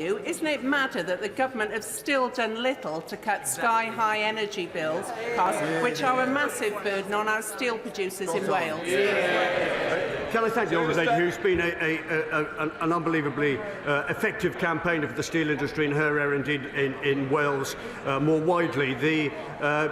Isn't it matter that the government have still done little to cut sky-high energy bills costs, which are a massive burden on our steel producers in Wales? Can I thank the honourable lady, who's been an unbelievably effective campaigner for the steel industry in her area, indeed in Wales more widely. The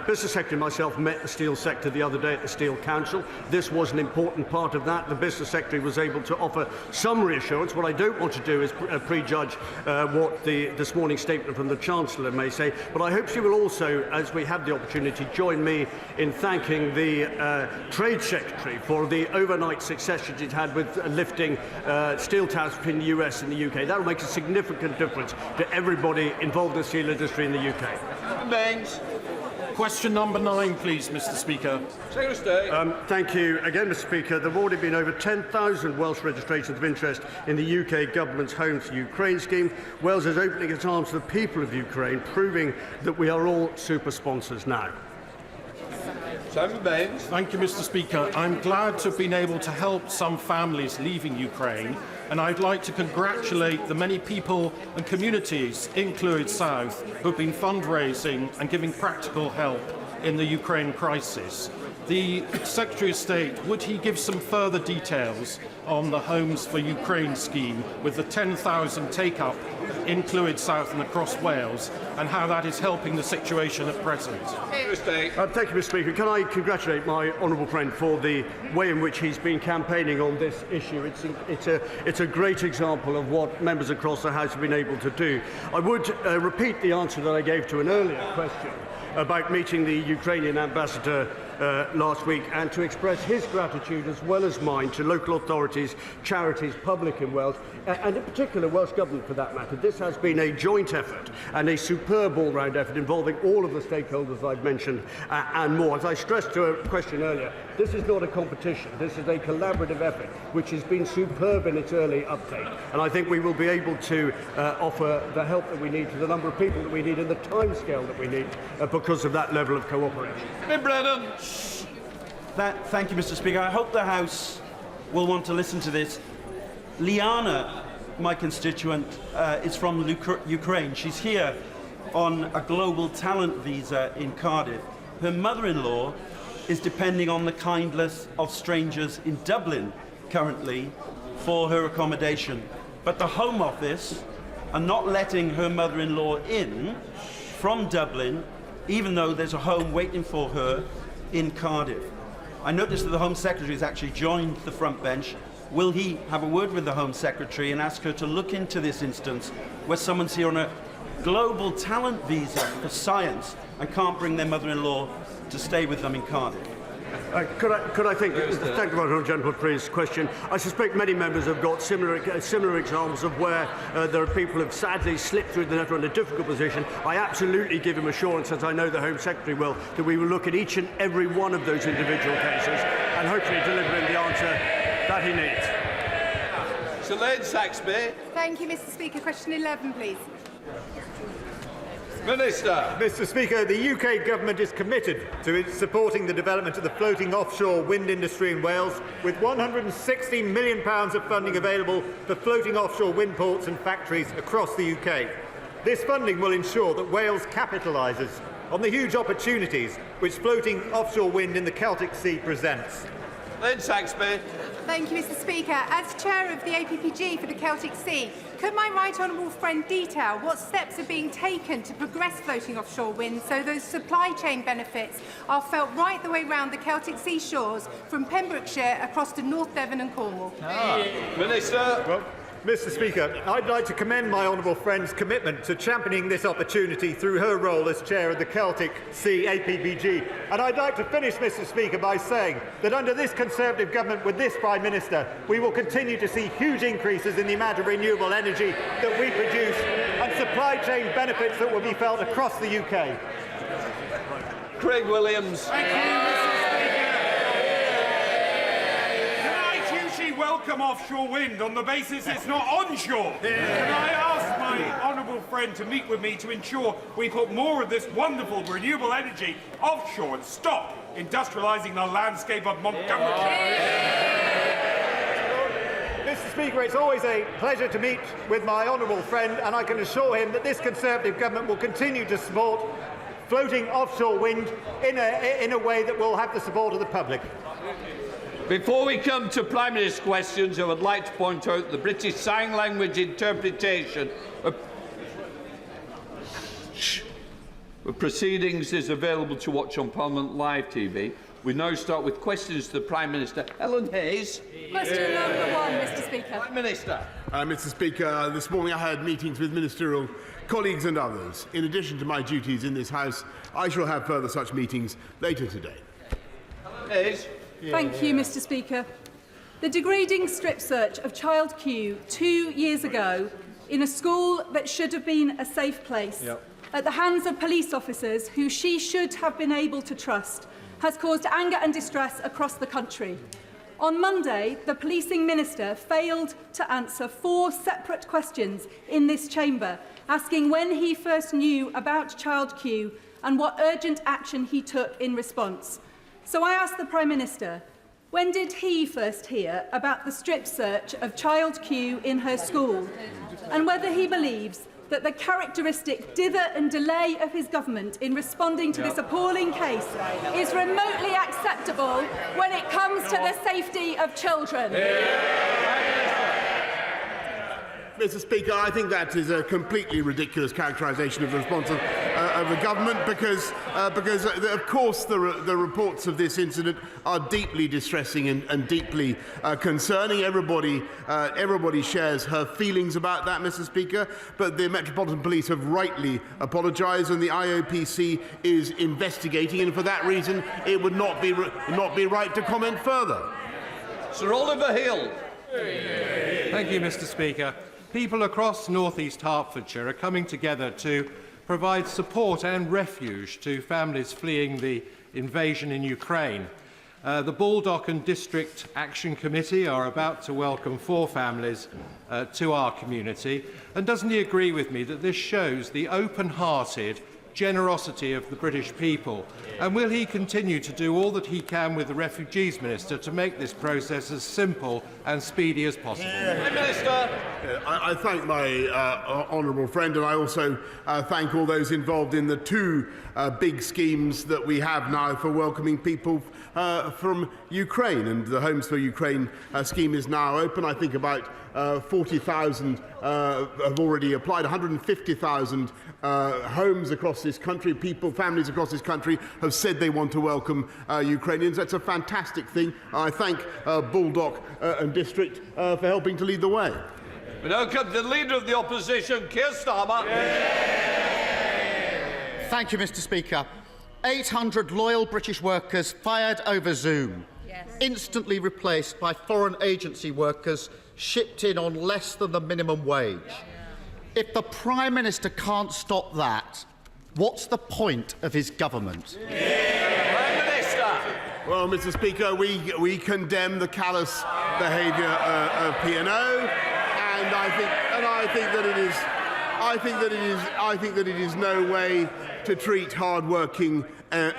Business Secretary and myself met the steel sector the other day at the Steel Council. This was an important part of that. The Business Secretary was able to offer some reassurance. What I don't want to do is prejudge what this morning's statement from the Chancellor may say, but I hope she will also, as we have the opportunity, join me in thanking the Trade Secretary for the overnight success she's had with lifting steel tariffs between the US and the UK. That will make a significant difference to everybody involved in the steel industry in the UK. Banks. Question number 9, please, Mr. Speaker. Secretary of State. Thank you again, Mr. Speaker. There have already been over 10,000 Welsh registrations of interest in the UK government's Homes for Ukraine scheme. Wales is opening its arms to the people of Ukraine, proving that we are all super sponsors now. Simon Baines. Thank you, Mr. Speaker. I'm glad to have been able to help some families leaving Ukraine, and I'd like to congratulate the many people and communities in Clwyd South who have been fundraising and giving practical help in the Ukraine crisis. The Secretary of State, would he give some further details on the Homes for Ukraine scheme with the 10,000 take-up in Clwyd South and across Wales, and how that is helping the situation at present? Thank you, Mr. Speaker. Can I congratulate my honourable friend for the way in which he's been campaigning on this issue? It's a great example of what members across the House have been able to do. I would repeat the answer that I gave to an earlier question about meeting the Ukrainian ambassador last week, and to express his gratitude as well as mine to local authorities, charities, public in Wales, and in particular Welsh Government for that matter. This has been a joint effort and a superb all-round effort involving all of the stakeholders I've mentioned and more. As I stressed to a question earlier, this is not a competition. This is a collaborative effort which has been superb in its early uptake, and I think we will be able to offer the help that we need to the number of people that we need and the timescale that we need because of that level of cooperation. Brennan. Thank you, Mr. Speaker. I hope the House will want to listen to this. Liana, my constituent, is from Ukraine. She's here on a global talent visa in Cardiff. Her mother-in-law is depending on the kindness of strangers in Dublin currently for her accommodation. But the Home Office are not letting her mother-in-law in from Dublin, even though there's a home waiting for her in Cardiff. I noticed that the Home Secretary has actually joined the front bench. Will he have a word with the Home Secretary and ask her to look into this instance where someone's here on a global talent visa for science and can't bring their mother-in-law to stay with them in Cardiff? Could I thank you, Honourable Gentleman, for his question. I suspect many members have got similar examples of where there are people who have sadly slipped through the net or in a difficult position. I absolutely give him assurance, as I know the Home Secretary will, that we will look at each and every one of those individual cases and hopefully deliver him the answer that he needs. Sir Lane Saxby. Thank you, Mr. Speaker. Question 11, please. Minister. Mr. Speaker, the UK government is committed to supporting the development of the floating offshore wind industry in Wales, with £160 million of funding available for floating offshore wind ports and factories across the UK. This funding will ensure that Wales capitalises on the huge opportunities which floating offshore wind in the Celtic Sea presents. Lane Saxby. Thank you, Mr. Speaker. As Chair of the APPG for the Celtic Sea, could my right honourable friend detail what steps are being taken to progress floating offshore wind so those supply chain benefits are felt right the way round the Celtic Sea shores from Pembrokeshire across to North Devon and Cornwall? Minister. Well, Mr. Speaker, I'd like to commend my honourable friend's commitment to championing this opportunity through her role as Chair of the Celtic Sea APPG. And I'd like to finish, Mr. Speaker, by saying that under this Conservative government with this Prime Minister, we will continue to see huge increases in the amount of renewable energy that we produce and supply chain benefits that will be felt across the UK. Craig Williams. Thank you, Mr. Speaker. Welcome offshore wind on the basis it's not onshore. Can I ask my honourable friend to meet with me to ensure we put more of this wonderful renewable energy offshore and stop industrialising the landscape of Montgomery? Mr. Mr. Speaker, it's always a pleasure to meet with my honourable friend, and I can assure him that this Conservative government will continue to support floating offshore wind in a way that will have the support of the public. Before we come to Prime Minister's questions, I would like to point out the British Sign Language interpretation of proceedings is available to watch on Parliament Live TV. We now start with questions to the Prime Minister. Helen Hayes. Question number 1, Mr. Speaker. Prime Minister. Mr. Speaker, this morning I had meetings with ministerial colleagues and others. In addition to my duties in this House, I shall have further such meetings later today. Helen Hayes. Thank you, Mr. Speaker. The degrading strip search of child Q 2 years ago in a school that should have been a safe place at the hands of police officers who she should have been able to trust has caused anger and distress across the country. On Monday, the policing minister failed to answer 4 separate questions in this chamber, asking when he first knew about child Q and what urgent action he took in response. So I asked the Prime Minister, when did he first hear about the strip search of child Q in her school, and whether he believes that the characteristic dither and delay of his government in responding to this appalling case is remotely acceptable when it comes to the safety of children. Mr. Speaker, I think that is a completely ridiculous characterisation of the response of the government because of course, the reports of this incident are deeply distressing and deeply concerning. Everybody shares her feelings about that, Mr. Speaker, but the Metropolitan Police have rightly apologised and the IOPC is investigating, and for that reason it would not be right to comment further. Sir Oliver Hill. Thank you, Mr. Speaker. People across North East Hertfordshire are coming together to provide support and refuge to families fleeing the invasion in Ukraine. The Baldock and District Action Committee are about to welcome 4 families to our community. And doesn't he agree with me that this shows the open-hearted generosity of the British people? And will he continue to do all that he can with the Refugees Minister to make this process as simple and speedy as possible? Prime Minister. I thank my honourable friend, and I also thank all those involved in the 2 big schemes that we have now for welcoming people from Ukraine. And the Homes for Ukraine scheme is now open. I think about 40,000 have already applied. 150,000 homes across this country, families across this country have said they want to welcome Ukrainians. That's a fantastic thing. I thank Baldock and District for helping to lead the way. We now come to the Leader of the Opposition, Keir Starmer. Thank you, Mr. Speaker. 800 loyal British workers fired over Zoom, instantly replaced by foreign agency workers shipped in on less than the minimum wage. If the Prime Minister can't stop that, what's the point of his government? Prime Minister. Well, Mr. Speaker, we condemn the callous behaviour of P&O, and I think that it is no way to treat hard-working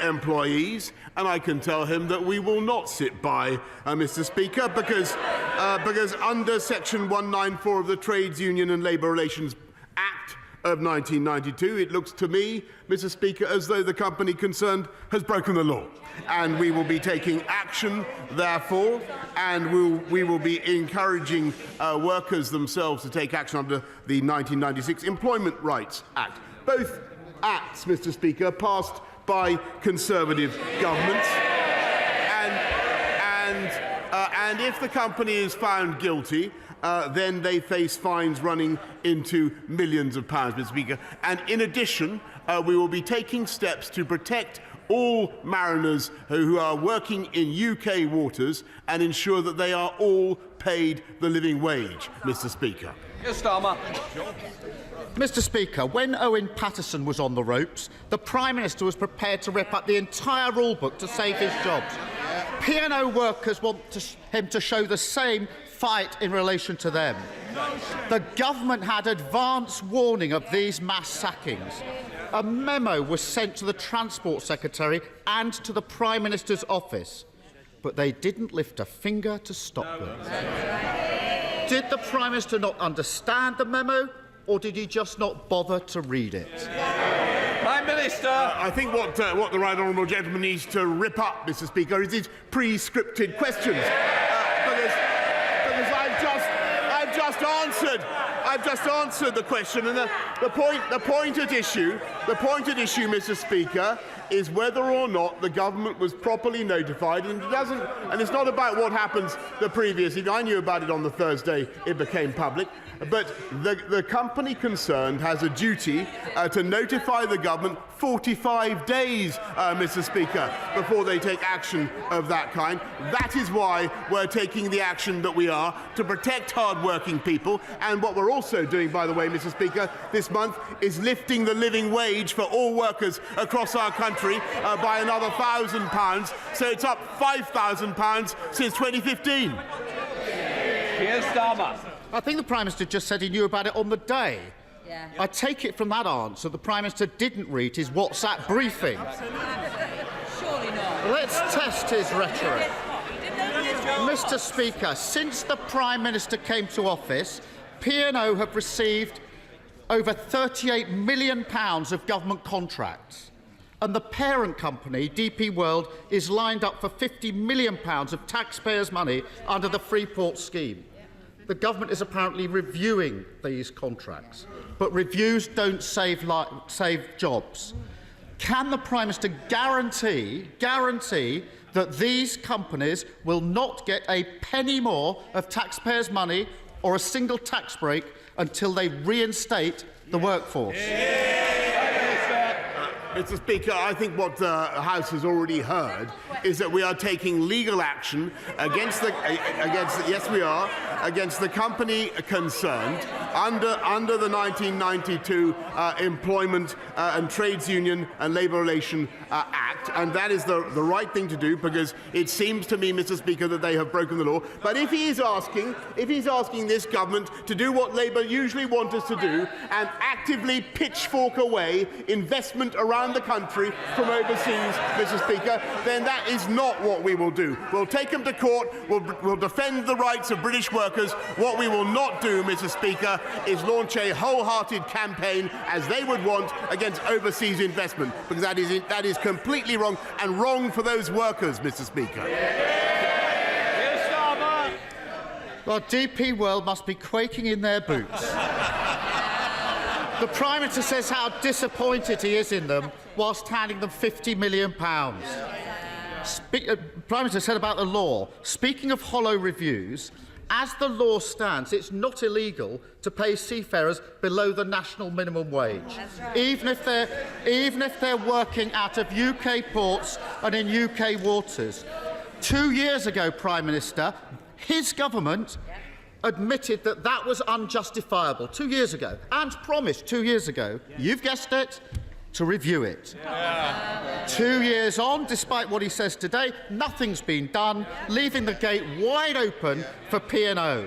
employees, and I can tell him that we will not sit by, Mr. Speaker, because under Section 194 of the Trades Union and Labour Relations Act of 1992, it looks to me, Mr. Speaker, as though the company concerned has broken the law. And we will be taking action, therefore, and we will be encouraging workers themselves to take action under the 1996 Employment Rights Act. Both acts, Mr. Speaker, passed by Conservative governments. And if the company is found guilty, then they face fines running into millions of pounds, Mr. Speaker. And in addition, we will be taking steps to protect all mariners who are working in UK waters and ensure that they are all paid the living wage, Mr. Speaker. Yes, Starmer. Mr. Speaker, when Owen Paterson was on the ropes, the Prime Minister was prepared to rip up the entire rulebook to save his jobs. P&O workers want him to show the same fight in relation to them. The government had advance warning of these mass sackings. A memo was sent to the Transport Secretary and to the Prime Minister's office, but they didn't lift a finger to stop them. Did the Prime Minister not understand the memo, or did he just not bother to read it? Prime Minister. I think what the right honourable gentleman needs to rip up, Mr. Speaker, is his pre-scripted questions, because I've just answered the question, and the point at issue, Mr. Speaker, is whether or not the government was properly notified, and it's not about what happens the previous evening. I knew about it on the Thursday it became public, but the company concerned has a duty to notify the government 45 days, Mr. Speaker, before they take action of that kind. That is why we're taking the action that we are to protect hard-working people, and what we're also doing, by the way, Mr. Speaker, this month is lifting the living wage for all workers across our country by another £1,000, so it's up £5,000 since 2015. Keir Starmer. I think the Prime Minister just said he knew about it on the day. Yeah. I take it from that answer the Prime Minister didn't read his WhatsApp briefing. Surely not. Let's test his rhetoric. Mr. Speaker, since the Prime Minister came to office, P&O have received over £38 million of government contracts. And the parent company, DP World, is lined up for £50 million of taxpayers' money under the Freeport scheme. The government is apparently reviewing these contracts, but reviews don't save jobs. Can the Prime Minister guarantee that these companies will not get a penny more of taxpayers' money or a single tax break until they reinstate the workforce? Mr. Speaker, I think what the House has already heard is that we are taking legal action against the company concerned under the 1992 Employment and Trades Union and Labour Relation Act, and that is the right thing to do, because it seems to me, Mr. Speaker, that they have broken the law. But if he's asking this government to do what Labour usually want us to do and actively pitchfork away investment around the country from overseas, Mr. Speaker, then that is not what we will do. We'll take them to court, we'll defend the rights of British workers. What we will not do, Mr. Speaker, is launch a wholehearted campaign, as they would want, against overseas investment, because that is completely wrong, and wrong for those workers, Mr. Speaker. Well, DP World must be quaking in their boots. The Prime Minister says how disappointed he is in them, whilst handing them £50 million. Prime Minister said about the law, speaking of hollow reviews, as the law stands, it's not illegal to pay seafarers below the national minimum wage, right, even if they're working out of UK ports and in UK waters. 2 years ago, Prime Minister, his government admitted that that was unjustifiable 2 years ago, and promised 2 years ago, you've guessed it, to review it. 2 years on, despite what he says today, nothing's been done, leaving the gate wide open for P&O.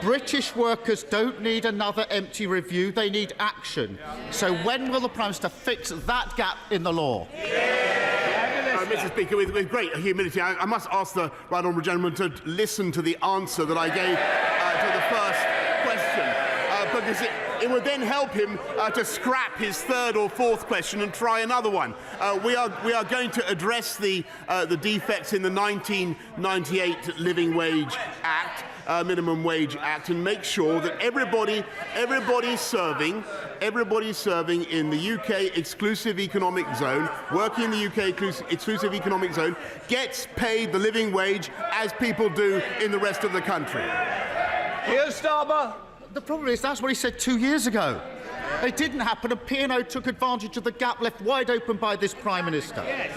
British workers don't need another empty review, they need action. So when will the Prime Minister fix that gap in the law? Mr. Speaker, with great humility, I must ask the right honourable gentleman to listen to the answer that I gave to the first question, because it would then help him to scrap his third or fourth question and try another one. We are going to address the defects in the 1998 Living Wage Act, Minimum Wage Act, and make sure that everybody serving in the UK exclusive economic zone, working in the UK exclusive economic zone, gets paid the living wage as people do in the rest of the country. Keir Starmer. The problem is that's what he said 2 years ago. It didn't happen, and P&O took advantage of the gap left wide open by this Prime Minister. Yes.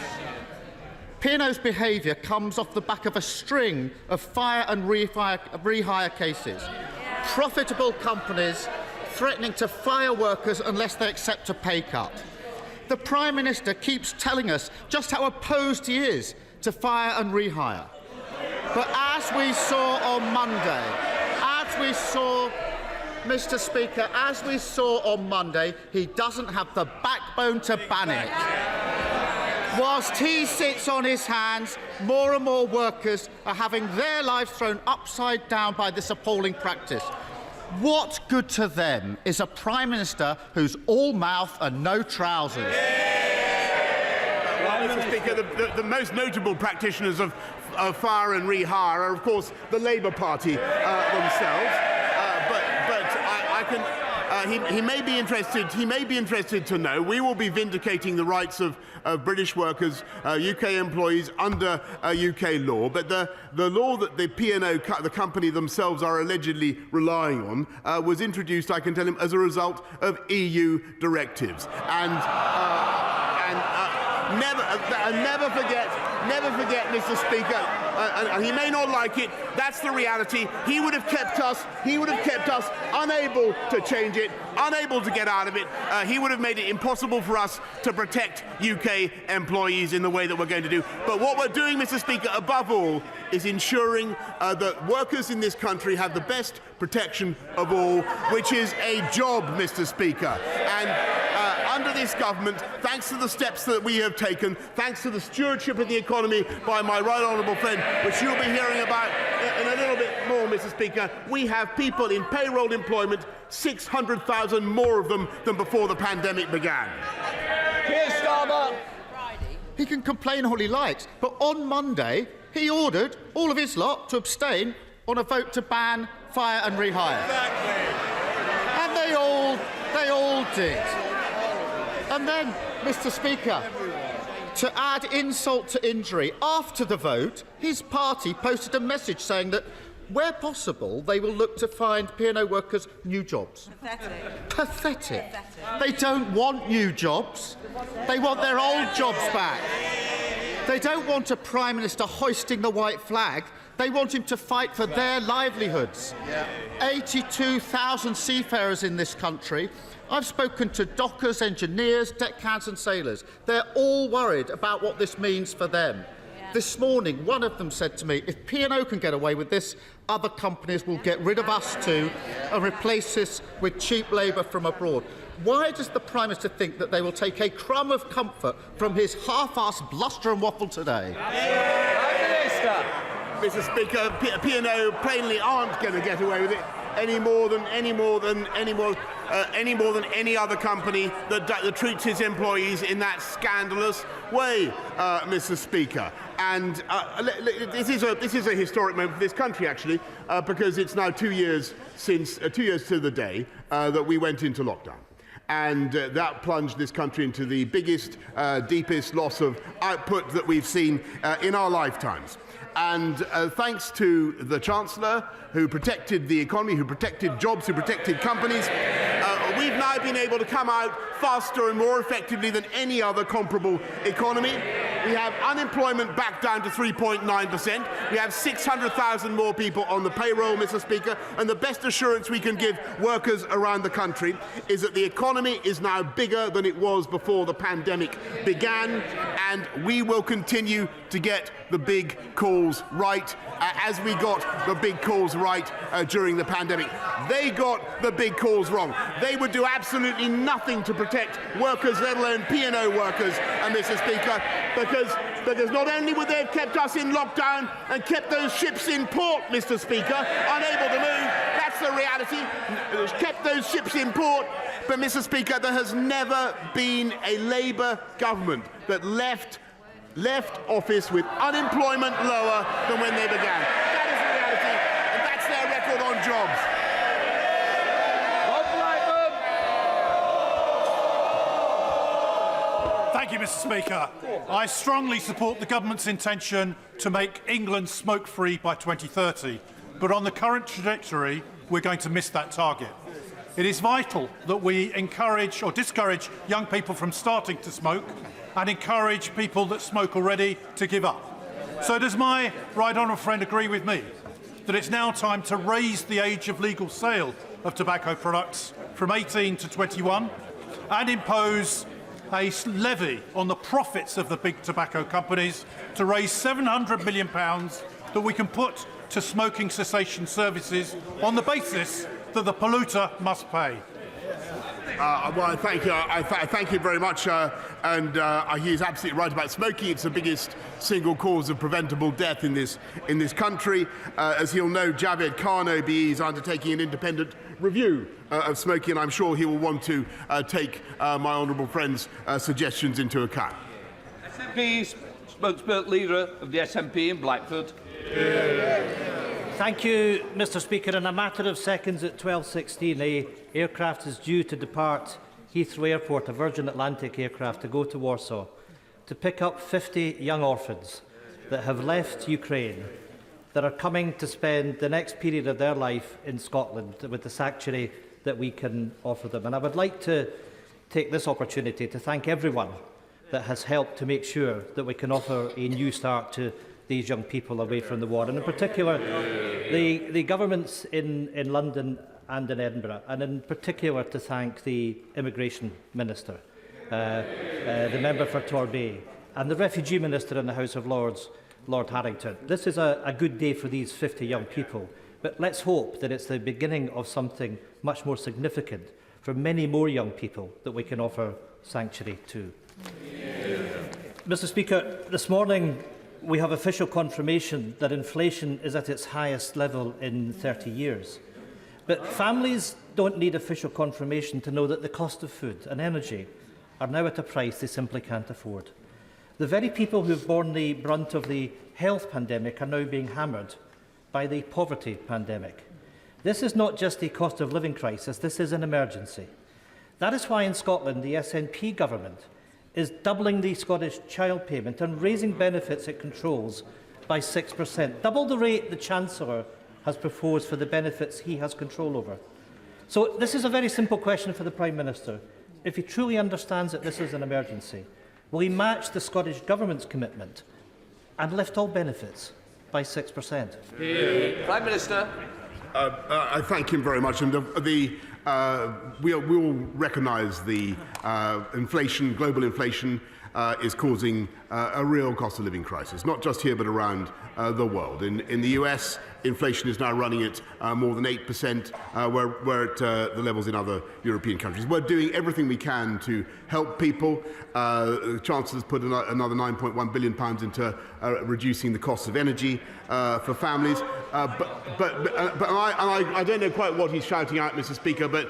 P&O's behaviour comes off the back of a string of fire and rehire cases. Profitable companies threatening to fire workers unless they accept a pay cut. The Prime Minister keeps telling us just how opposed he is to fire and rehire. But as we saw on Monday, Mr. Speaker, as we saw on Monday, he doesn't have the backbone to ban it. Whilst he sits on his hands, more and more workers are having their lives thrown upside down by this appalling practice. What good to them is a Prime Minister who's all mouth and no trousers? Well, Mr. Speaker, the most notable practitioners of fire and rehire are, of course, the Labour Party themselves. He may be interested. He may be interested to know we will be vindicating the rights of British workers, UK employees under UK law. But the law that the P&O, the company themselves, are allegedly relying on, was introduced, I can tell him, as a result of EU directives. Never forget, Mr. Speaker. He may not like it. That's the reality. He would have kept us unable to change it, unable to get out of it. He would have made it impossible for us to protect UK employees in the way that we're going to do. But what we're doing, Mr. Speaker, above all, is ensuring that workers in this country have the best protection of all, which is a job, Mr. Speaker. And under this government, thanks to the steps that we have taken, thanks to the stewardship of the economy by my right honourable friend, which you'll be hearing about in a little bit more, Mr. Speaker, we have people in payroll employment, 600,000 more of them than before the pandemic began. Keir Starmer. He can complain all he likes, but on Monday he ordered all of his lot to abstain on a vote to ban fire and rehire. Exactly. And they all did. And then, Mr. Speaker, to add insult to injury, after the vote, his party posted a message saying that, where possible, they will look to find P&O workers new jobs. Pathetic. They don't want new jobs. They want their old jobs back. They don't want a Prime Minister hoisting the white flag. They want him to fight for their livelihoods. 82,000 seafarers in this country. I've spoken to dockers, engineers, deckhands and sailors. They're all worried about what this means for them. This morning, one of them said to me, if P&O can get away with this, other companies will get rid of us too and replace us with cheap labour from abroad. Why does the Prime Minister think that they will take a crumb of comfort from his half-assed bluster and waffle today? Mr. Speaker, P&O plainly aren't going to get away with it any more than any other company that treats its employees in that scandalous way, Mr. Speaker. And this is a historic moment for this country, actually, because it's now 2 years since 2 years to the day that we went into lockdown. And that plunged this country into the biggest, deepest loss of output that we've seen in our lifetimes. And thanks to the Chancellor, who protected the economy, who protected jobs, who protected companies, we've now been able to come out faster and more effectively than any other comparable economy. We have unemployment back down to 3.9%. We have 600,000 more people on the payroll, Mr. Speaker. And the best assurance we can give workers around the country is that the economy is now bigger than it was before the pandemic began. And we will continue to get the big calls right, as we got the big calls right during the pandemic. They got the big calls wrong. They would do absolutely nothing to protect workers, let alone P&O workers, Mr. Speaker, because not only would they have kept us in lockdown and kept those ships in port, Mr. Speaker, unable to move, that's the reality, kept those ships in port, but, Mr. Speaker, there has never been a Labour government that left office with unemployment lower than when they began. That is the reality, and that's their record on jobs. Thank you, Mr. Speaker. I strongly support the government's intention to make England smoke-free by 2030, but on the current trajectory, we're going to miss that target. It is vital that we encourage or discourage young people from starting to smoke and encourage people that smoke already to give up. So does my right honourable friend agree with me that it's now time to raise the age of legal sale of tobacco products from 18 to 21 and impose a levy on the profits of the big tobacco companies to raise £700 million that we can put to smoking cessation services on the basis that the polluter must pay? Well, thank you. Thank you very much. He is absolutely right about smoking. It's the biggest single cause of preventable death in this country. As he'll know, Javed Khan OBE is undertaking an independent review of smoking, and I'm sure he will want to take my honourable friend's suggestions into account. SNP spokesperson leader of the SNP in Blackford. Thank you, Mr Speaker. In a matter of seconds at 12:16, an aircraft is due to depart Heathrow Airport, a Virgin Atlantic aircraft, to go to Warsaw to pick up 50 young orphans that have left Ukraine, that are coming to spend the next period of their life in Scotland with the sanctuary that we can offer them. And I would like to take this opportunity to thank everyone that has helped to make sure that we can offer a new start to these young people away from the war, and in particular the governments in London and in Edinburgh, and in particular to thank the Immigration Minister, the member for Torbay, and the Refugee Minister in the House of Lords, Lord Harrington. This is a good day for these 50 young people, but let's hope that it's the beginning of something much more significant for many more young people that we can offer sanctuary to. Mr Speaker, this morning we have official confirmation that inflation is at its highest level in 30 years. But families don't need official confirmation to know that the cost of food and energy are now at a price they simply can't afford. The very people who have borne the brunt of the health pandemic are now being hammered by the poverty pandemic. This is not just a cost of living crisis, this is an emergency. That is why in Scotland the SNP government is doubling the Scottish child payment and raising benefits it controls by 6%, double the rate the Chancellor has proposed for the benefits he has control over. So this is a very simple question for the Prime Minister. If he truly understands that this is an emergency, will he match the Scottish Government's commitment and lift all benefits by 6%? Prime Minister. I thank him very much. And we will recognise the inflation, global inflation, is causing a real cost of living crisis, not just here but around the world. In the US, inflation is now running at more than 8%, we're at the levels in other European countries. We're doing everything we can to help people. The Chancellor's put another £9.1 billion into reducing the cost of energy for families. But I don't know quite what he's shouting out, Mr. Speaker, but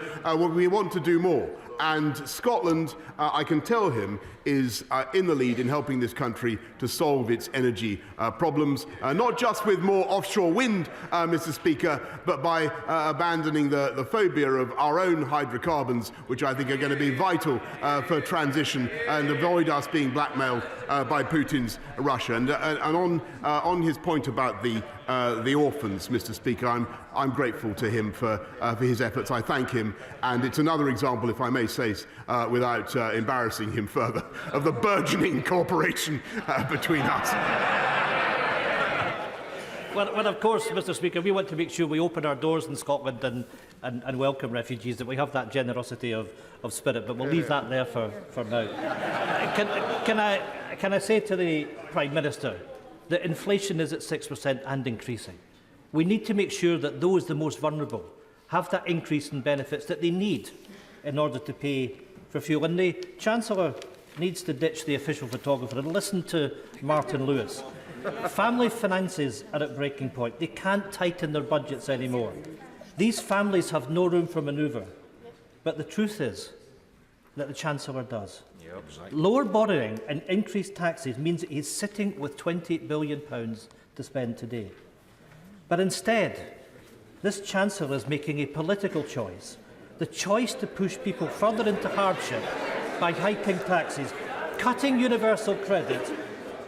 we want to do more. And Scotland, I can tell him, is in the lead in helping this country to solve its energy problems, not just with more offshore wind, Mr. Speaker, but by abandoning the phobia of our own hydrocarbons, which I think are going to be vital for transition and avoid us being blackmailed by Putin's Russia. And on his point about the orphans, Mr. Speaker, I'm grateful to him for his efforts. I thank him, and it's another example, if I may say, without embarrassing him further, of the burgeoning cooperation between us. Well, of course, Mr. Speaker, we want to make sure we open our doors in Scotland and welcome refugees, that we have that generosity of spirit, but we'll leave that there for now. Can I say to the Prime Minister that inflation is at 6% and increasing? We need to make sure that those the most vulnerable have that increase in benefits that they need in order to pay for fuel. And the Chancellor needs to ditch the official photographer and listen to Martin Lewis. Family finances are at breaking point. They can't tighten their budgets anymore. These families have no room for manoeuvre. But the truth is that the Chancellor does. Lower borrowing and increased taxes means that he's sitting with £20 billion to spend today. But instead, this Chancellor is making a political choice, the choice to push people further into hardship by hiking taxes, cutting universal credit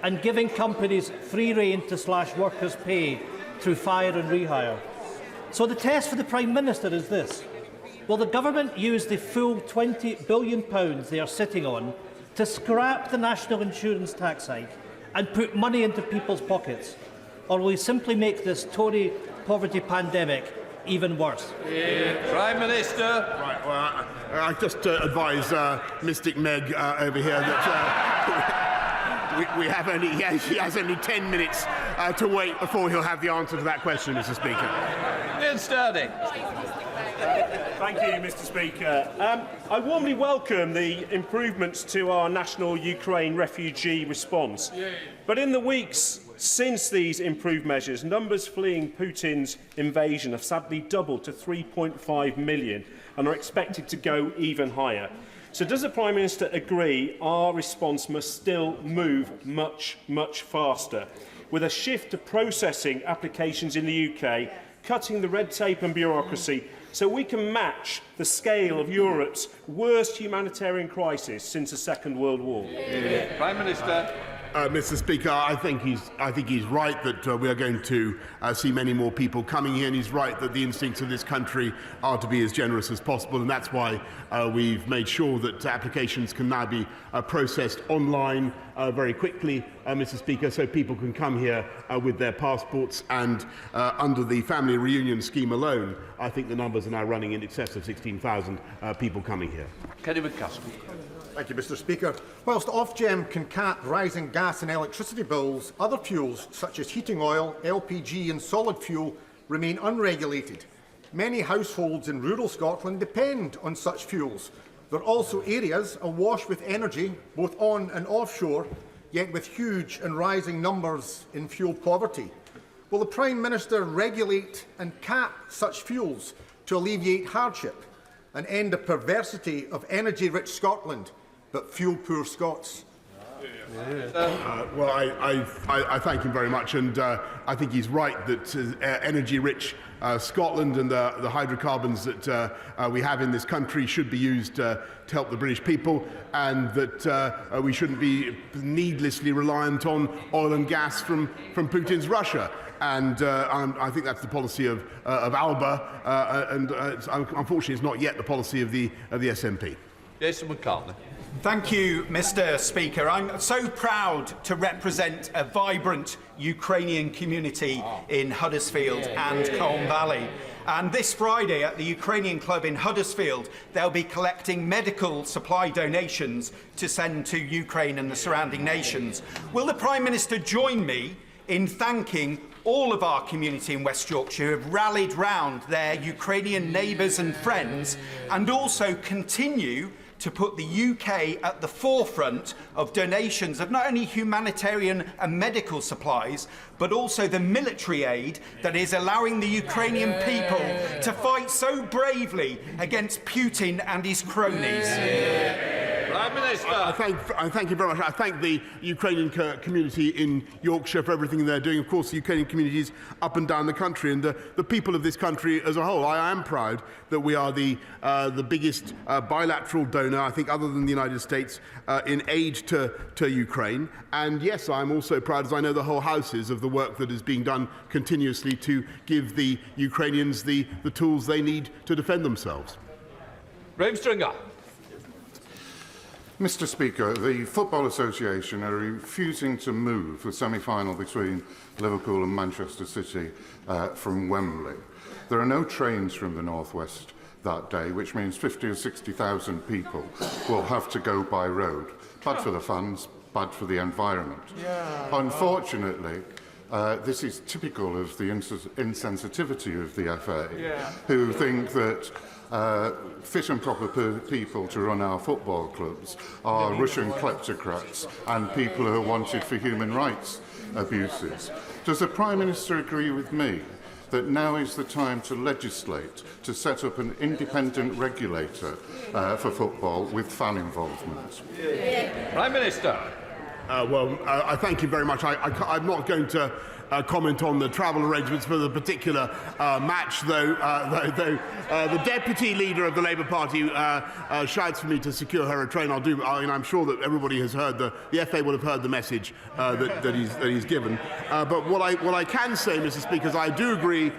and giving companies free rein to slash workers' pay through fire and rehire. So the test for the Prime Minister is this. Will the government use the full £20 billion they are sitting on to scrap the national insurance tax hike and put money into people's pockets? Or will we simply make this Tory poverty pandemic even worse? Prime Minister. Right, well, I just advise Mystic Meg over here that he has only 10 minutes to wait before he'll have the answer to that question, Mr. Speaker. Ian Sturdy. Thank you, Mr. Speaker. I warmly welcome the improvements to our national Ukraine refugee response. But in the weeks since these improved measures, numbers fleeing Putin's invasion have sadly doubled to 3.5 million and are expected to go even higher. So does the Prime Minister agree our response must still move much, much faster, with a shift to processing applications in the UK, cutting the red tape and bureaucracy, so we can match the scale of Europe's worst humanitarian crisis since the Second World War? Prime Minister. Mr. Speaker, I think he's right that we are going to see many more people coming here, and he's right that the instincts of this country are to be as generous as possible, and that's why we've made sure that applications can now be processed online very quickly, Mr. Speaker, so people can come here with their passports. And under the family reunion scheme alone, I think the numbers are now running in excess of 16,000 people coming here. Kenny McCaskill. Thank you, Mr. Speaker. Whilst Ofgem can cap rising gas and electricity bills, other fuels such as heating oil, LPG and solid fuel remain unregulated. Many households in rural Scotland depend on such fuels. There are also areas awash with energy, both on and offshore, yet with huge and rising numbers in fuel poverty. Will the Prime Minister regulate and cap such fuels to alleviate hardship and end the perversity of energy-rich Scotland but fuel-poor Scots? Well, I thank him very much, and I think he's right that energy-rich Scotland and the hydrocarbons that we have in this country should be used to help the British people, and that we shouldn't be needlessly reliant on oil and gas from Putin's Russia. And I think that's the policy of Alba, and unfortunately it's not yet the policy of the SNP. Jason McCartney. Thank you, Mr. Speaker. I'm so proud to represent a vibrant Ukrainian community in Huddersfield and Colne Valley. And this Friday at the Ukrainian Club in Huddersfield, they'll be collecting medical supply donations to send to Ukraine and the surrounding nations. Will the Prime Minister join me in thanking all of our community in West Yorkshire who have rallied round their Ukrainian neighbours and friends, and also continue to put the UK at the forefront of donations of not only humanitarian and medical supplies, but also the military aid that is allowing the Ukrainian people to fight so bravely against Putin and his cronies? Prime Minister. I thank you very much. I thank the Ukrainian community in Yorkshire for everything they're doing. Of course, the Ukrainian communities up and down the country, and the people of this country as a whole. I am proud that we are the biggest bilateral donor, I think, other than the United States, in aid to Ukraine. And yes, I'm also proud, as I know the whole House is, of the work that is being done continuously to give the Ukrainians the tools they need to defend themselves. Graham Stringer. Mr. Speaker, the Football Association are refusing to move the semi-final between Liverpool and Manchester City from Wembley. There are no trains from the northwest that day, which means 50 or 60,000 people will have to go by road. Bad for the fans, bad for the environment. Unfortunately, this is typical of the insensitivity of the FA, who think that fit and proper people to run our football clubs are Russian kleptocrats and people who are wanted for human rights abuses. Does the Prime Minister agree with me that now is the time to legislate to set up an independent regulator for football with fan involvement? Prime Minister. I thank you very much. I'm not going to comment on the travel arrangements for the particular match, though the deputy leader of the Labour Party shouts for me to secure her a train. I'm sure that everybody has heard the FA will have heard the message that he's given. But what I can say, Mr. Speaker, is I do agree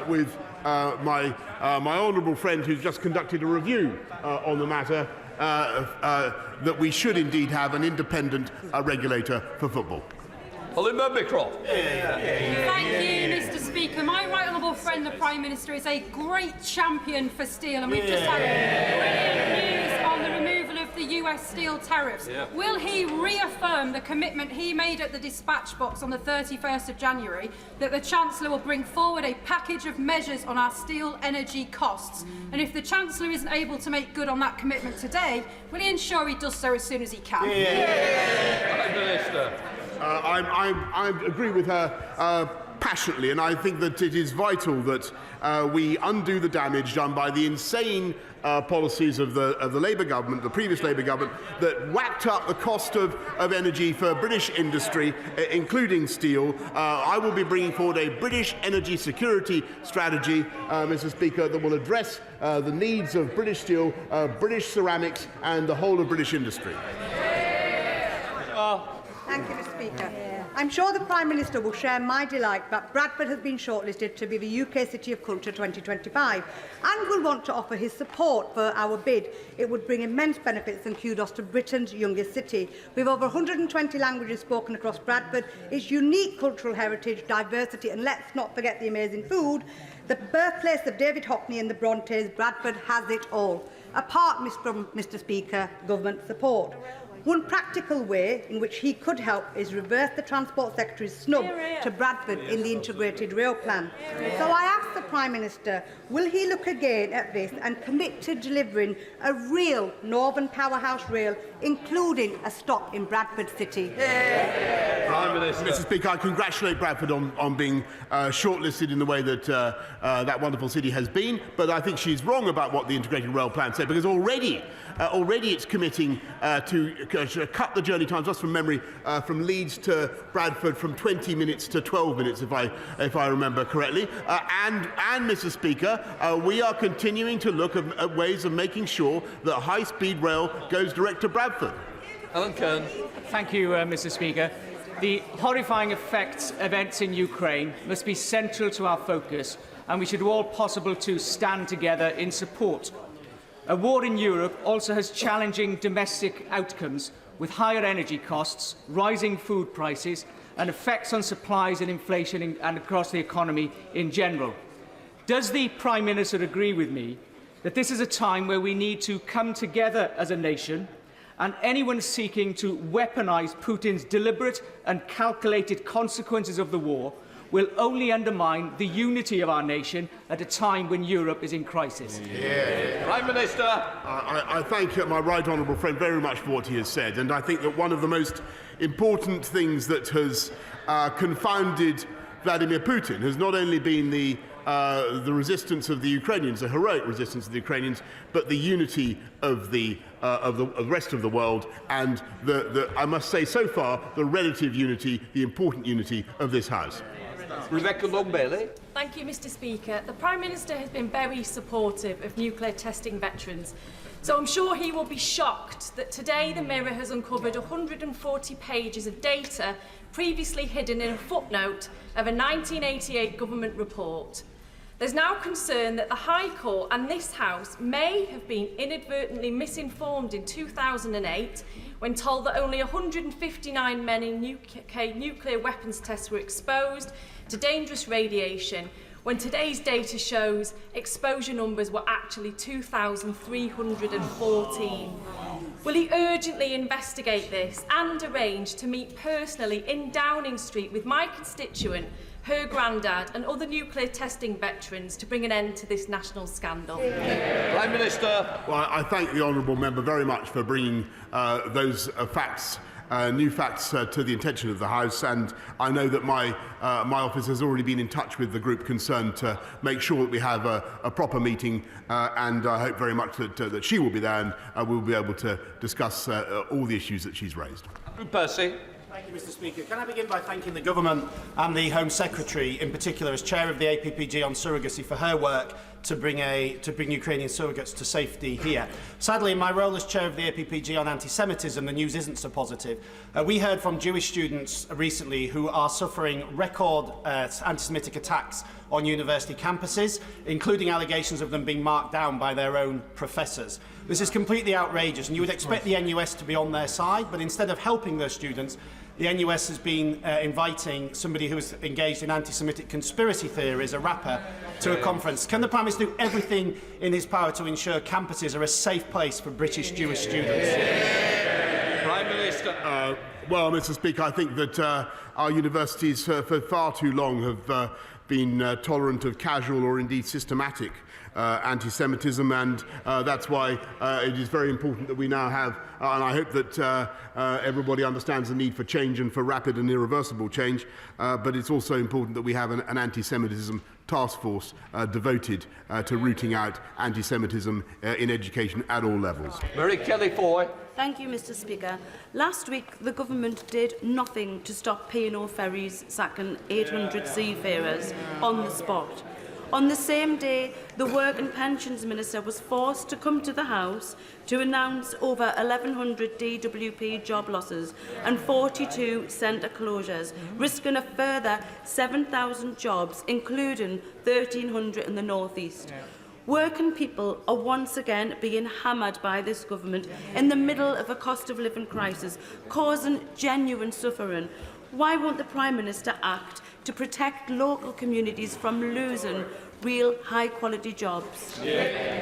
with my honourable friend who's just conducted a review on the matter, that we should indeed have an independent regulator for football. Olinda Bicroft. Thank you, Mr. Speaker. My right honourable friend, the Prime Minister, is a great champion for steel, and we've just had brilliant news on the removal of the US steel tariffs, will he reaffirm the commitment he made at the dispatch box on the 31st of January that the Chancellor will bring forward a package of measures on our steel energy costs? And if the Chancellor isn't able to make good on that commitment today, will he ensure he does so as soon as he can? I agree with her passionately, and I think that it is vital that we undo the damage done by the insane policies of the Labour government, the previous Labour government, that whacked up the cost of energy for British industry, including steel. I will be bringing forward a British energy security strategy, Mr. Speaker, that will address the needs of British steel, British ceramics, and the whole of British industry. Thank you, Mr. Speaker. I'm sure the Prime Minister will share my delight that Bradford has been shortlisted to be the UK City of Culture 2025 and will want to offer his support for our bid. It would bring immense benefits and kudos to Britain's youngest city. With over 120 languages spoken across Bradford, its unique cultural heritage, diversity, and let's not forget the amazing food, the birthplace of David Hockney and the Brontes, Bradford has it all. Apart from, Mr. Speaker, government support. One practical way in which he could help is reverse the Transport Secretary's snub to Bradford in the integrated rail plan. So I ask the Prime Minister, will he look again at this and commit to delivering a real Northern powerhouse rail, including a stop in Bradford City? Prime Minister. Mr. Speaker, I congratulate Bradford on being shortlisted in the way that that wonderful city has been, but I think she's wrong about what the integrated rail plan said, because already it's committing to cut the journey times, just from memory, from Leeds to Bradford from 20 minutes to 12 minutes, if I remember correctly. And Mr. Speaker, we are continuing to look at ways of making sure that high-speed rail goes direct to Bradford. Alan Kern. Thank you, Mr. Speaker. The horrifying events in Ukraine must be central to our focus, and we should do all possible to stand together in support. A war in Europe also has challenging domestic outcomes, with higher energy costs, rising food prices, and effects on supplies and inflation and across the economy in general. Does the Prime Minister agree with me that this is a time where we need to come together as a nation, and anyone seeking to weaponise Putin's deliberate and calculated consequences of the war will only undermine the unity of our nation at a time when Europe is in crisis? Prime Minister. I thank my right honourable friend very much for what he has said, and I think that one of the most important things that has confounded Vladimir Putin has not only been the resistance of the Ukrainians, the heroic resistance of the Ukrainians, but the unity of the rest of the world, and I must say so far, the relative unity, the important unity of this House. Rebecca Long-Bailey. Thank you, Mr. Speaker. The Prime Minister has been very supportive of nuclear testing veterans, so I'm sure he will be shocked that today the Mirror has uncovered 140 pages of data previously hidden in a footnote of a 1988 government report. There's now concern that the High Court and this House may have been inadvertently misinformed in 2008 when told that only 159 men in UK nuclear weapons tests were exposed to dangerous radiation, when today's data shows exposure numbers were actually 2,314. Will he urgently investigate this and arrange to meet personally in Downing Street with my constituent, her granddad and other nuclear testing veterans to bring an end to this national scandal? Prime Minister. Well, I thank the honourable member very much for bringing those facts, new facts, to the attention of the House, and I know that my office has already been in touch with the group concerned to make sure that we have a proper meeting, and I hope very much that she will be there and we'll be able to discuss all the issues that she's raised. Percy. Thank you, Mr. Speaker. Can I begin by thanking the Government and the Home Secretary, in particular as Chair of the APPG on surrogacy, for her work to bring Ukrainian surrogates to safety here. Sadly, in my role as Chair of the APPG on anti-Semitism, the news isn't so positive. We heard from Jewish students recently who are suffering record anti-Semitic attacks on university campuses, including allegations of them being marked down by their own professors. This is completely outrageous, and you would expect the NUS to be on their side, but instead of helping those students, the NUS has been inviting somebody who is engaged in anti-Semitic conspiracy theories, a rapper, to a conference. Can the Prime Minister do everything in his power to ensure campuses are a safe place for British Jewish students? Prime Minister. Well, Mr. Speaker, I think that our universities for far too long have been tolerant of casual or indeed systematic anti-Semitism, and that's why it is very important that we now have, and I hope that everybody understands the need for change and for rapid and irreversible change, but it's also important that we have an anti-Semitism task force devoted to rooting out anti-Semitism in education at all levels. Mary Kelly-Foy. Thank you, Mr. Speaker. Last week, the government did nothing to stop P&O ferries sacking 800 seafarers on the spot. On the same day, the Work and Pensions Minister was forced to come to the House to announce over 1,100 DWP job losses and 42 centre closures, risking a further 7,000 jobs, including 1,300 in the North East. Working people are once again being hammered by this government in the middle of a cost of living crisis, causing genuine suffering. Why won't the Prime Minister act to protect local communities from losing real high-quality jobs?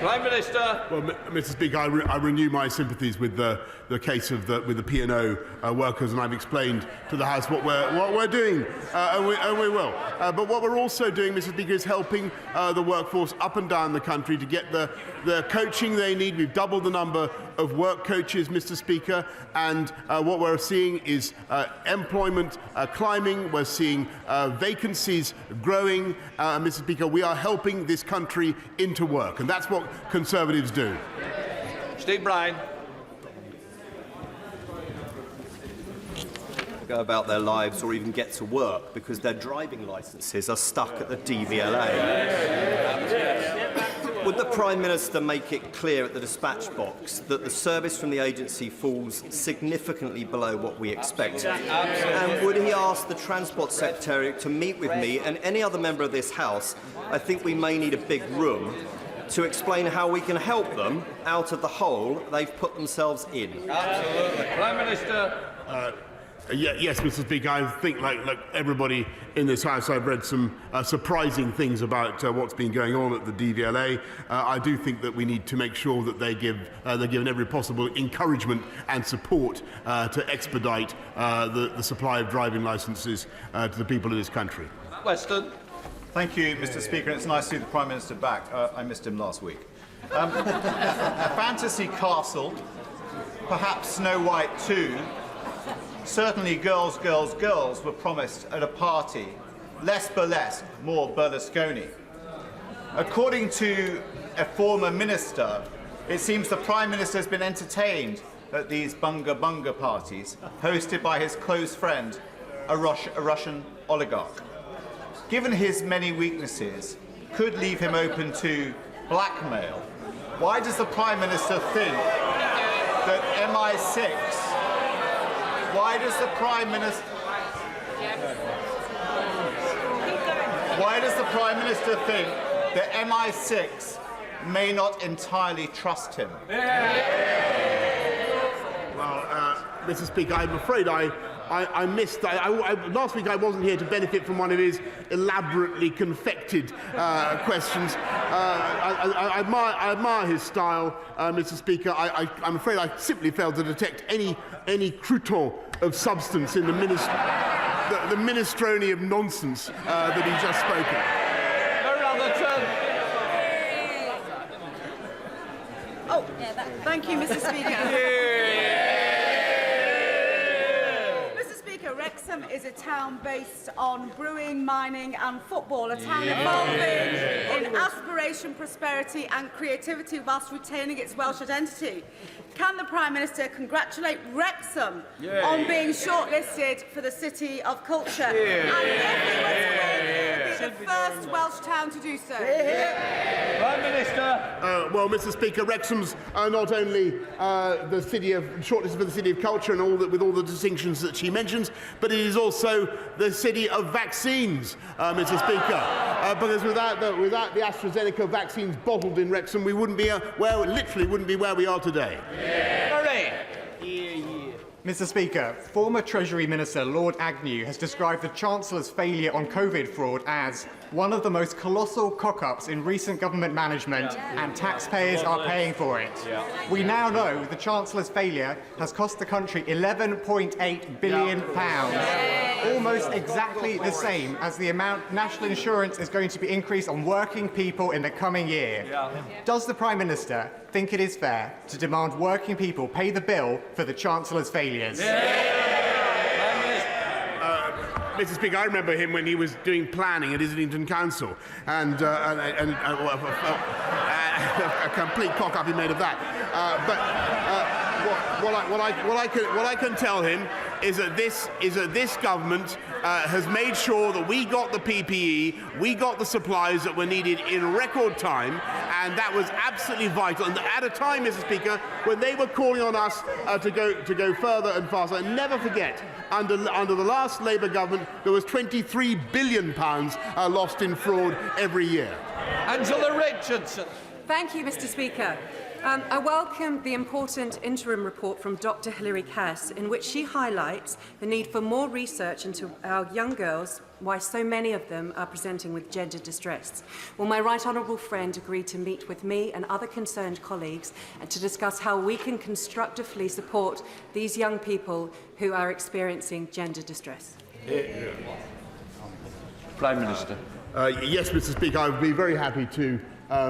Prime Minister. Well, Mr. Speaker, I renew my sympathies with the case of with the P&O workers, and I've explained to the House what we're doing, and we will. But what we're also doing, Mr. Speaker, is helping the workforce up and down the country to get the coaching they need. We've doubled the number of work coaches, Mr. Speaker, and what we're seeing is employment climbing. We're seeing vacancies growing. Mr. Speaker, we are helping this country into work, and that's what Conservatives do. Steve Bryan. Go about their lives or even get to work because their driving licences are stuck at the DVLA. Would the Prime Minister make it clear at the dispatch box that the service from the agency falls significantly below what we expect? And would he ask the Transport Secretary to meet with me and any other member of this House? I think we may need a big room to explain how we can help them out of the hole they've put themselves in. Absolutely. Prime Minister. Yes, Mr. Speaker, I think, like everybody in this House, I've read some surprising things about what's been going on at the DVLA. I do think that we need to make sure that they're given every possible encouragement and support to expedite the supply of driving licences to the people of this country. Weston. Thank you, Mr. Speaker. It's nice to see the Prime Minister back. I missed him last week. A fantasy castle, perhaps Snow White too. Certainly girls, girls, girls were promised at a party. Less burlesque, more Berlusconi. According to a former minister, it seems the Prime Minister has been entertained at these bunga bunga parties hosted by his close friend, a Russian oligarch. Given his many weaknesses, could leave him open to blackmail. Why does the Prime Minister think that MI6? Why does the Prime Minister? Why does the Prime Minister think that MI6 may not entirely trust him? Well, Mr. Speaker, I'm afraid I missed. Last week I wasn't here to benefit from one of his elaborately confected questions. I admire his style, Mr. Speaker. I'm afraid I simply failed to detect any crouton of substance in the minestrone of nonsense that he just spoke of. Thank you, Mr. Speaker. Wrexham is a town based on brewing, mining and football, a town evolving in aspiration, prosperity and creativity whilst retaining its Welsh identity. Can the Prime Minister congratulate Wrexham on being shortlisted for the City of Culture? And if he were to win, it would be the first Welsh town to do so. Prime Minister. Well, Mr. Speaker, Wrexham's not only the city of shortlisted for the City of Culture and with all the distinctions that she mentions, but it is also the city of vaccines, Mr. Speaker. Because without the AstraZeneca vaccines bottled in Wrexham, we wouldn't be literally wouldn't be where we are today. Mr Speaker, former Treasury Minister Lord Agnew has described the Chancellor's failure on COVID fraud as one of the most colossal cock-ups in recent government management, and taxpayers are paying for it. We now know the Chancellor's failure has cost the country £11.8 billion, almost exactly the same as the amount national insurance is going to be increased on working people in the coming year. Does the Prime Minister think it is fair to demand working people pay the bill for the Chancellor's failures? Mr. Speaker, I remember him when he was doing planning at Islington Council, and a complete cock-up he made of that. What I can tell him is that this government has made sure that we got the PPE, we got the supplies that were needed in record time, and that was absolutely vital. And at a time, Mr. Speaker, when they were calling on us to go further and faster. And never forget, under the last Labour government, there was £23 billion lost in fraud every year. Angela Richardson. Thank you, Mr. Speaker. I welcome the important interim report from Dr. Hilary Cass, in which she highlights the need for more research into our young girls, why so many of them are presenting with gender distress. Will my right honourable friend agree to meet with me and other concerned colleagues and to discuss how we can constructively support these young people who are experiencing gender distress? Prime Minister. Yes, Mr. Speaker, I would be very happy to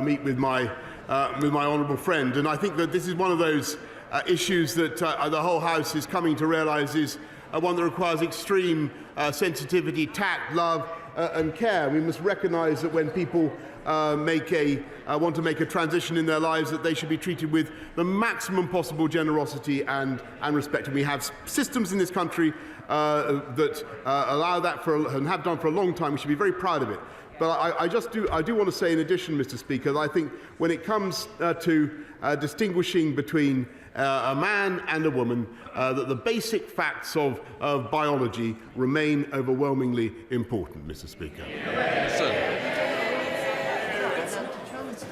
meet with my honourable friend, and I think that this is one of those issues that the whole House is coming to realise is one that requires extreme sensitivity, tact, love and care. We must recognise that when people want to make a transition in their lives, that they should be treated with the maximum possible generosity and respect. And we have systems in this country that allow that and have done for a long time. We should be very proud of it. But I do want to say, in addition, Mr. Speaker, that I think when it comes to distinguishing between a man and a woman, that the basic facts of biology remain overwhelmingly important, Mr. Speaker.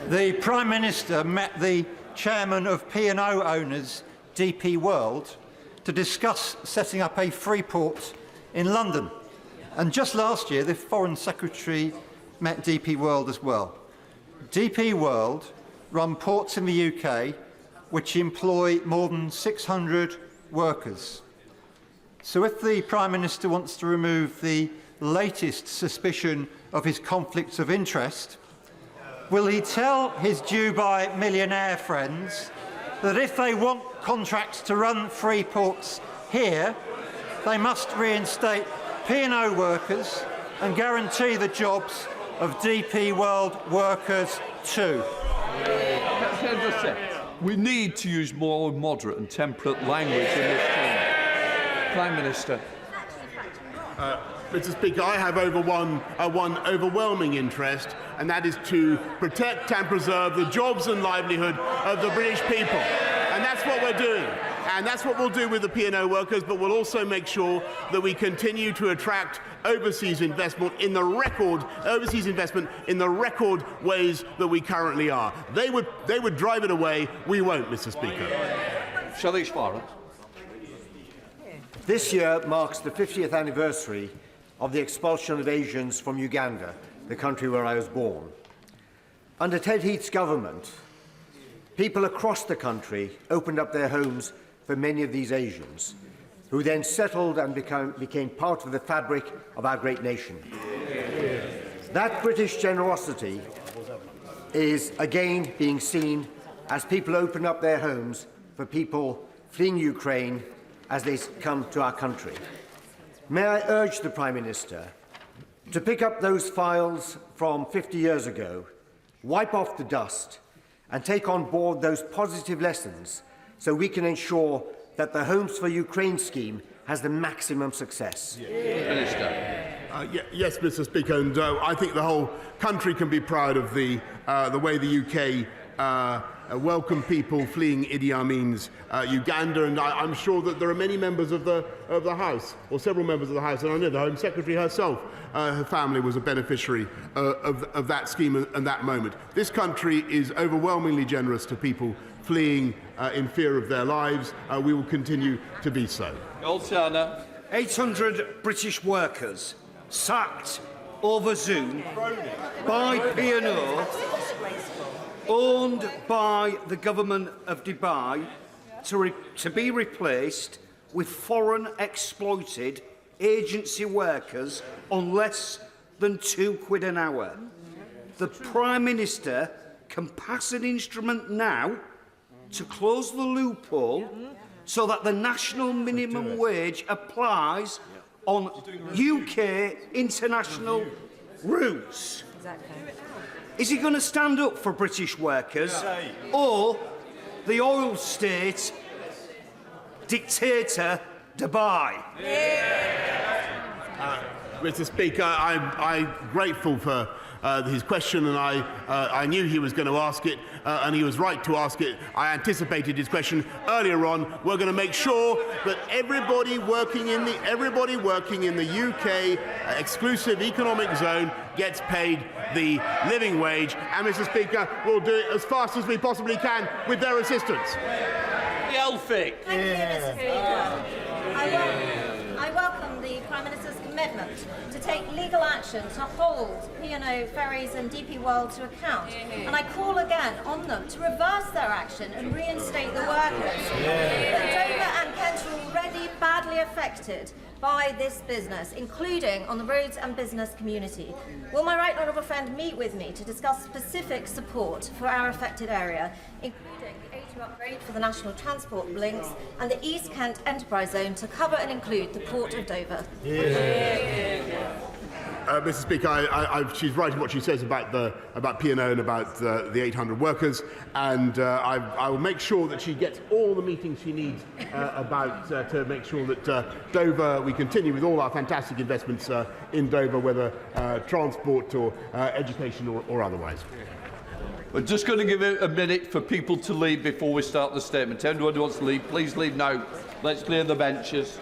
The Prime Minister met the chairman of P&O owners, DP World, to discuss setting up a free port in London. And just last year, the Foreign Secretary met DP World as well. DP World run ports in the UK which employ more than 600 workers. So if the Prime Minister wants to remove the latest suspicion of his conflicts of interest, will he tell his Dubai millionaire friends that if they want contracts to run free ports here, they must reinstate P&O workers and guarantee the jobs of DP World workers too? Can I just say, we need to use more moderate and temperate language in this chamber. Prime Minister. Mr. Speaker, I have one overwhelming interest, and that is to protect and preserve the jobs and livelihood of the British people. And that's what we're doing. And that's what we'll do with the P&O workers, but we'll also make sure that we continue to attract overseas investment in the record ways that we currently are. They would drive it away. We won't, Mr. Speaker. Shall Farah. This year marks the 50th anniversary of the expulsion of Asians from Uganda, the country where I was born. Under Ted Heath's government, people across the country opened up their homes for many of these Asians, who then settled and became part of the fabric of our great nation. That British generosity is again being seen as people open up their homes for people fleeing Ukraine as they come to our country. May I urge the Prime Minister to pick up those files from 50 years ago, wipe off the dust, and take on board those positive lessons so we can ensure that the Homes for Ukraine scheme has the maximum success. Yes, Mr. Speaker, and I think the whole country can be proud of the way the UK welcome people fleeing Idi Amin's Uganda, and I'm sure that there are many members of the House, or several members of the House, and I know the Home Secretary herself, her family was a beneficiary of that scheme and that moment. This country is overwhelmingly generous to people fleeing in fear of their lives. We will continue to be so. 800 British workers sacked over Zoom by P&O, owned by the government of Dubai, to be replaced with foreign exploited agency workers on less than £2 an hour. The Prime Minister can pass an instrument now to close the loophole so that the national minimum wage applies on UK international routes. Is he going to stand up for British workers or the oil state dictator Dubai? Mr. Speaker, I'm grateful for his question, and I knew he was going to ask it, and he was right to ask it. I anticipated his question earlier on. We're going to make sure that everybody working in the UK exclusive economic zone gets paid the living wage, and Mr. Speaker, we'll do it as fast as we possibly can with their assistance. Elphick. Thank you, Mr. Speaker. I welcome the Prime Minister's commitment to take legal action to hold P&O Ferries and DP World to account. And I call again on them to reverse their action and reinstate the workers. But Dover and Kent are already badly affected by this business, including on the roads and business community. Will my right honourable friend meet with me to discuss specific support for our affected area, including the A2 upgrade for the National Transport links and the East Kent Enterprise Zone to cover and include the Port of Dover? Mr. Speaker, she's right in what she says about P&O and about the 800 workers, and I will make sure that she gets all the meetings she needs to make sure that Dover, we continue with all our fantastic investments in Dover, whether transport or education or otherwise. We're just going to give it a minute for people to leave before we start the statement. Anyone who wants to leave, please leave now. Let's clear the benches.